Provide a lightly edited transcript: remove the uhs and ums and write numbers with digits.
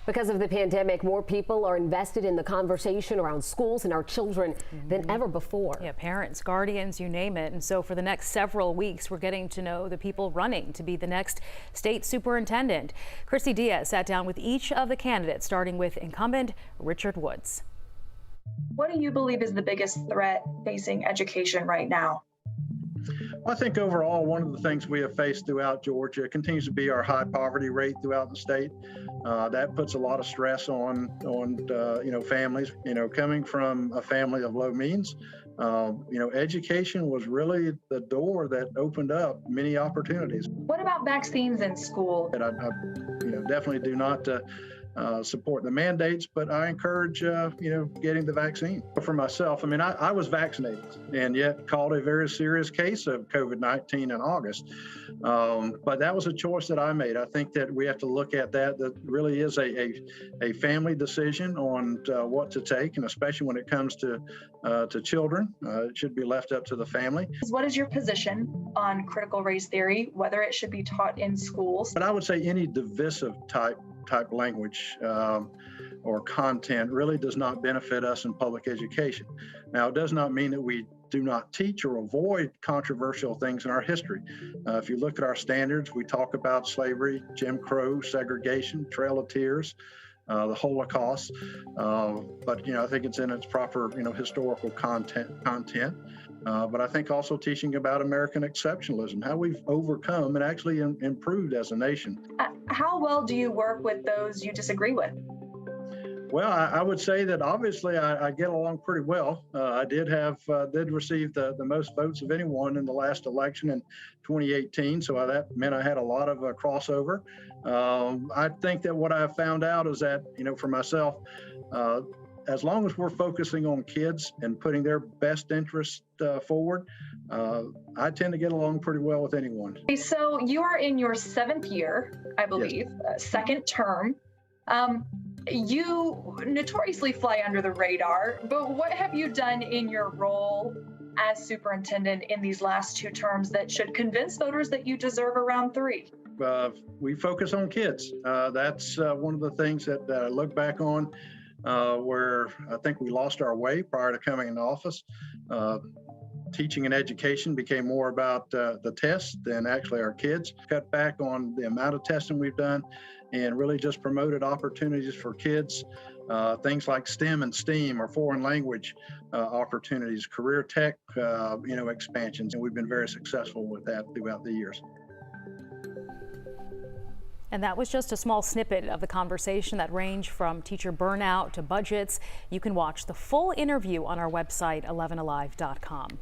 Because of the pandemic, more people are invested in the conversation around schools and our children than ever before. Yeah, parents, guardians, you name it. And so for the next several weeks, we're getting to know the people running to be the next state superintendent. Christy Diaz sat down with each of the candidates, starting with incumbent Richard Woods. What do you believe is the biggest threat facing education right now? I think overall, one of the things we have faced throughout Georgia continues to be our high poverty rate throughout the state. That puts a lot of stress on families. Coming from a family of low means, education was really the door that opened up many opportunities. What about vaccines in school? And I definitely do not support the mandates, but I encourage, getting the vaccine. For myself, I was vaccinated and yet caught a very serious case of COVID-19 in August. But that was a choice that I made. I think that we have to look at that. That really is a family decision on what to take, and especially when it comes to children, it should be left up to the family. What is your position on critical race theory, whether it should be taught in schools? But I would say any divisive type language or content really does not benefit us in public education. Now, it does not mean that we do not teach or avoid controversial things in our history. If you look at our standards, we talk about slavery, Jim Crow, segregation, Trail of Tears, the Holocaust, but I think it's in its proper historical content. But I think also teaching about American exceptionalism, how we've overcome and actually improved as a nation. How well do you work with those you disagree with? Well, I would say that obviously I get along pretty well. I did receive the most votes of anyone in the last election in 2018, so that meant I had a lot of crossover. I think that what I've found out is that, for myself, as long as we're focusing on kids and putting their best interest forward, I tend to get along pretty well with anyone. So you are in your 7th year, I believe, yes. Second term. You notoriously fly under the radar, but what have you done in your role as superintendent in these last 2 terms that should convince voters that you deserve around 3? We focus on kids. That's one of the things that I look back on where I think we lost our way prior to coming into office. Teaching and education became more about the tests than actually our kids. Cut back on the amount of testing we've done and really just promoted opportunities for kids, things like STEM and STEAM or foreign language opportunities, career tech, expansions, and we've been very successful with that throughout the years. And that was just a small snippet of the conversation that ranged from teacher burnout to budgets. You can watch the full interview on our website, 11alive.com.